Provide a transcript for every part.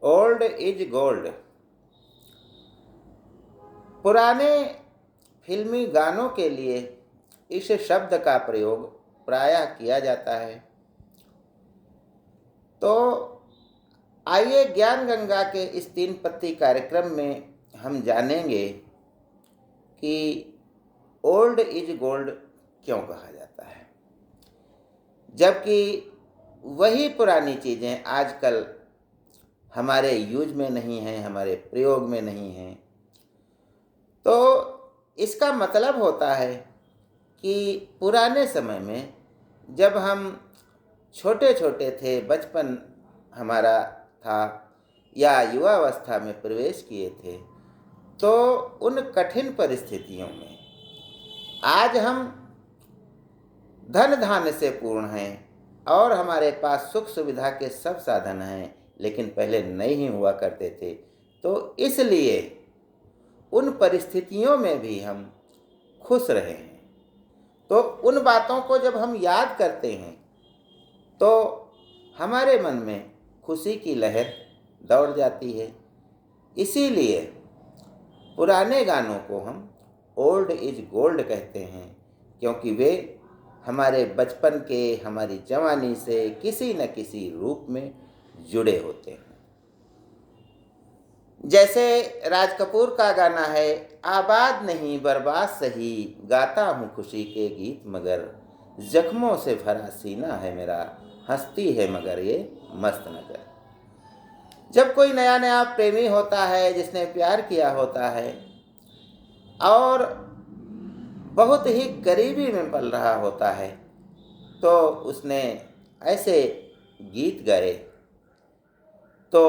Old is gold. पुराने फिल्मी गानों के लिए इस शब्द का प्रयोग प्रायः किया जाता है। तो आइए ज्ञान गंगा के इस 3 पत्ती कार्यक्रम में हम जानेंगे कि ओल्ड इज गोल्ड क्यों कहा जाता है, जबकि वही पुरानी चीज़ें आजकल हमारे यूज में नहीं हैं, हमारे प्रयोग में नहीं हैं। तो इसका मतलब होता है कि पुराने समय में जब हम छोटे छोटे थे, बचपन हमारा था या युवावस्था में प्रवेश किए थे, तो उन कठिन परिस्थितियों में आज हम धन धान्य से पूर्ण हैं और हमारे पास सुख सुविधा के सब साधन हैं, लेकिन पहले नहीं हुआ करते थे। तो इसलिए उन परिस्थितियों में भी हम खुश रहे हैं। तो उन बातों को जब हम याद करते हैं तो हमारे मन में खुशी की लहर दौड़ जाती है। इसीलिए पुराने गानों को हम ओल्ड इज गोल्ड कहते हैं, क्योंकि वे हमारे बचपन के, हमारी जवानी से किसी न किसी रूप में जुड़े होते हैं। जैसे राज कपूर का गाना है, आबाद नहीं बर्बाद सही, गाता हूँ खुशी के गीत मगर, जख्मों से भरा सीना है मेरा, हंसती है मगर ये मस्त नगर। जब कोई नया नया प्रेमी होता है, जिसने प्यार किया होता है और बहुत ही करीबी में पल रहा होता है, तो उसने ऐसे गीत गाए। तो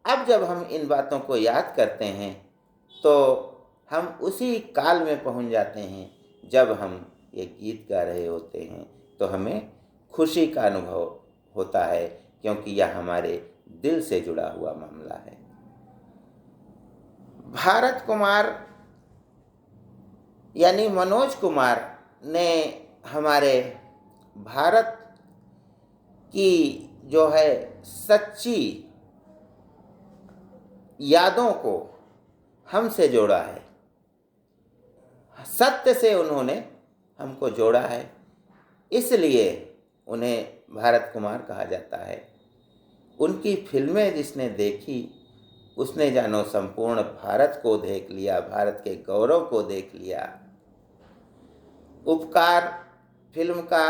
अब जब हम इन बातों को याद करते हैं तो हम उसी काल में पहुंच जाते हैं जब हम ये गीत गा रहे होते हैं। तो हमें खुशी का अनुभव होता है, क्योंकि यह हमारे दिल से जुड़ा हुआ मामला है। भारत कुमार यानी मनोज कुमार ने हमारे भारत की जो है सच्ची यादों को हमसे जोड़ा है, सत्य से उन्होंने हमको जोड़ा है, इसलिए उन्हें भारत कुमार कहा जाता है। उनकी फिल्में जिसने देखी उसने जानो संपूर्ण भारत को देख लिया, भारत के गौरव को देख लिया। उपकार फिल्म का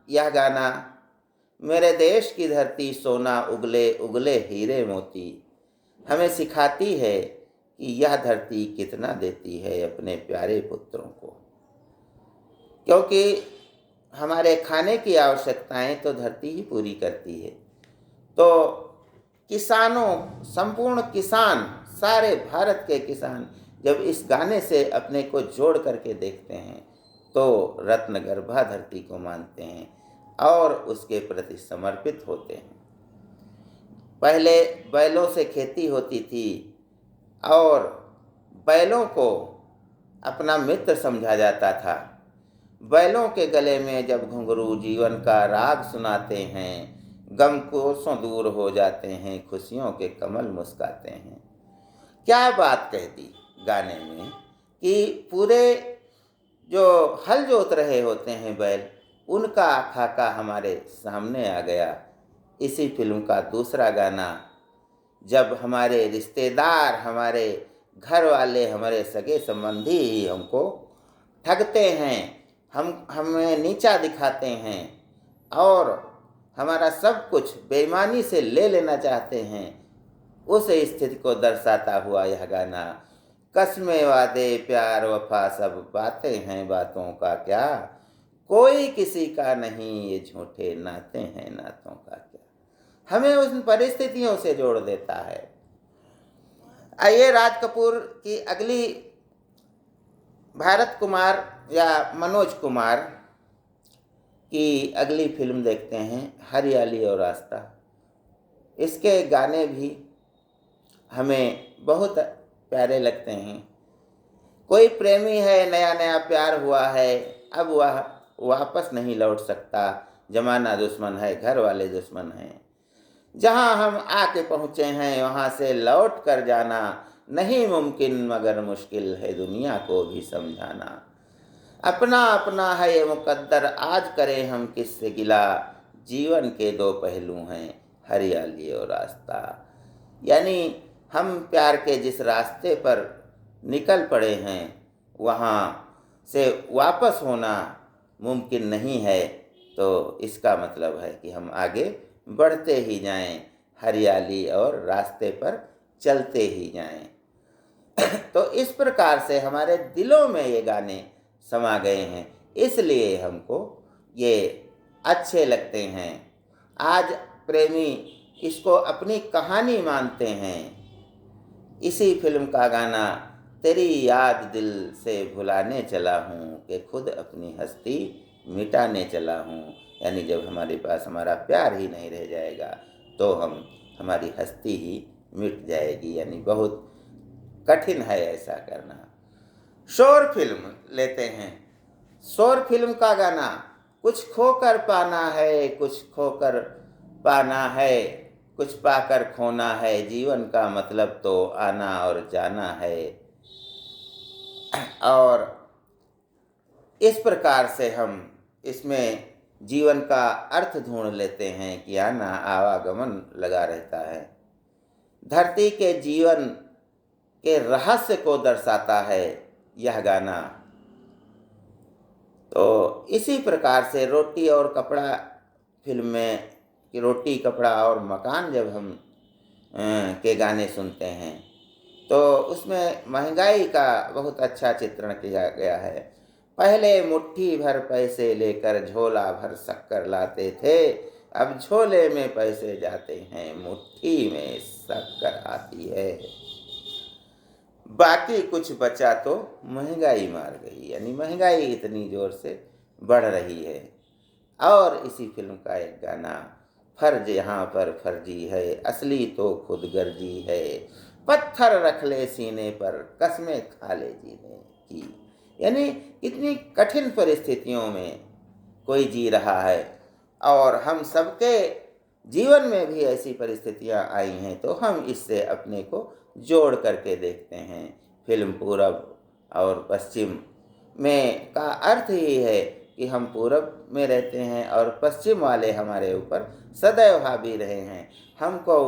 यह गाना, मेरे देश की धरती सोना उगले उगले हीरे मोती, हमें सिखाती है कि यह धरती कितना देती है अपने प्यारे पुत्रों को। क्योंकि हमारे खाने की आवश्यकताएं तो धरती ही पूरी करती है। तो किसानों, संपूर्ण किसान, सारे भारत के किसान जब इस गाने से अपने को जोड़ करके देखते हैं तो रत्नगर्भा धरती को मानते हैं और उसके प्रति समर्पित होते हैं। पहले बैलों से खेती होती थी और बैलों को अपना मित्र समझा जाता था। बैलों के गले में जब घुंघरू जीवन का राग सुनाते हैं, गम कोसों दूर हो जाते हैं, खुशियों के कमल मुस्काते हैं। क्या बात कह दी गाने में कि पूरे जो हल जोत रहे होते हैं बैल, उनका खाका हमारे सामने आ गया। इसी फिल्म का दूसरा गाना, जब हमारे रिश्तेदार, हमारे घर वाले, हमारे सगे संबंधी ही हमको ठगते हैं, हमें नीचा दिखाते हैं और हमारा सब कुछ बेईमानी से ले लेना चाहते हैं, उस स्थिति को दर्शाता हुआ यह गाना, कसमें वादे प्यार वफा सब बातें हैं बातों का क्या, कोई किसी का नहीं ये झूठे नाते हैं नातों का क्या, हमें उन परिस्थितियों से जोड़ देता है। आइए राज कपूर की अगली, भारत कुमार या मनोज कुमार की अगली फिल्म देखते हैं, हरियाली और रास्ता। इसके गाने भी हमें बहुत प्यारे लगते हैं। कोई प्रेमी है, नया नया प्यार हुआ है, अब वह वापस नहीं लौट सकता, जमाना दुश्मन है, घर वाले दुश्मन हैं। जहाँ हम आके पहुँचे हैं वहाँ से लौट कर जाना नहीं मुमकिन, मगर मुश्किल है दुनिया को भी समझाना। अपना अपना है ये मुकद्दर, आज करें हम किससे गिला, जीवन के दो पहलू हैं, हरियाली और रास्ता। यानी हम प्यार के जिस रास्ते पर निकल पड़े हैं वहाँ से वापस होना मुमकिन नहीं है, तो इसका मतलब है कि हम आगे बढ़ते ही जाएं, हरियाली और रास्ते पर चलते ही जाएं। तो इस प्रकार से हमारे दिलों में ये गाने समा गए हैं, इसलिए हमको ये अच्छे लगते हैं। आज प्रेमी इसको अपनी कहानी मानते हैं। इसी फिल्म का गाना तेरी याद दिल से भुलाने चला हूँ कि खुद अपनी हस्ती मिटाने चला हूँ। यानी जब हमारे पास हमारा प्यार ही नहीं रह जाएगा तो हमारी हस्ती ही मिट जाएगी। यानी बहुत कठिन है ऐसा करना। शोर फिल्म लेते हैं। शोर फिल्म का गाना, कुछ खोकर पाना है, कुछ खोकर पाना है, कुछ पाकर खोना है, जीवन का मतलब तो आना और जाना है। और इस प्रकार से हम इसमें जीवन का अर्थ ढूंढ लेते हैं कि आना आवागमन लगा रहता है। धरती के जीवन के रहस्य को दर्शाता है यह गाना। तो इसी प्रकार से रोटी और कपड़ा फिल्म में कि रोटी कपड़ा और मकान जब हम के गाने सुनते हैं तो उसमें महंगाई का बहुत अच्छा चित्रण किया गया है। पहले मुट्ठी भर पैसे लेकर झोला भर शक्कर लाते थे, अब झोले में पैसे जाते हैं, मुट्ठी में शक्कर आती है। बाकी कुछ बचा तो महंगाई मार गई। यानी महंगाई इतनी ज़ोर से बढ़ रही है। और इसी फिल्म का एक गाना, फर्ज यहाँ पर फर्जी है, असली तो खुद गर्जी है, पत्थर रख ले सीने पर, कसमें खा ले जीने की। यानी कितनी कठिन परिस्थितियों में कोई जी रहा है और हम सबके जीवन में भी ऐसी परिस्थितियां आई हैं, तो हम इससे अपने को जोड़ करके देखते हैं। फिल्म पूरब और पश्चिम में का अर्थ ही है कि हम पूरब में रहते हैं और पश्चिम वाले हमारे ऊपर सदैव हावी रहे हैं। हमको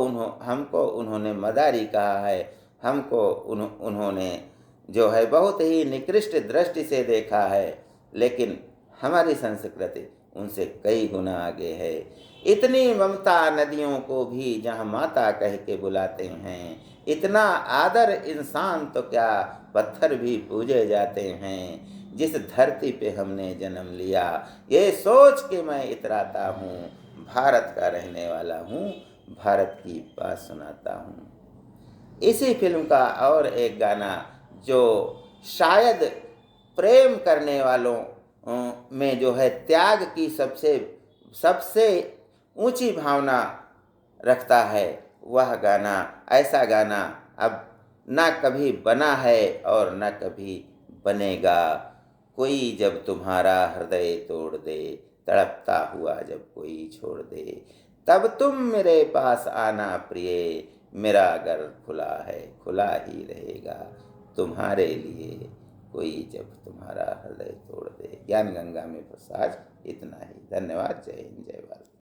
उन्होंने मदारी कहा है, हमको उन्होंने जो है बहुत ही निकृष्ट दृष्टि से देखा है, लेकिन हमारी संस्कृति उनसे कई गुना आगे है। इतनी ममता नदियों को भी जहाँ माता कह के बुलाते हैं, इतना आदर इंसान तो क्या पत्थर भी पूजे जाते हैं। जिस धरती पे हमने जन्म लिया, ये सोच के मैं इतराता हूँ, भारत का रहने वाला हूँ, भारत की बात सुनाता हूँ। इसी फिल्म का और एक गाना जो शायद प्रेम करने वालों में जो है त्याग की सबसे ऊंची भावना रखता है, वह गाना, ऐसा गाना अब ना कभी बना है और न कभी बनेगा। कोई जब तुम्हारा हृदय तोड़ दे, तड़पता हुआ जब कोई छोड़ दे, तब तुम मेरे पास आना प्रिय, मेरा घर खुला है, खुला ही रहेगा तुम्हारे लिए। कोई जब तुम्हारा हृदय तोड़ दे। ज्ञान गंगा में बस आज इतना ही। धन्यवाद। जय हिंद, जय भारत।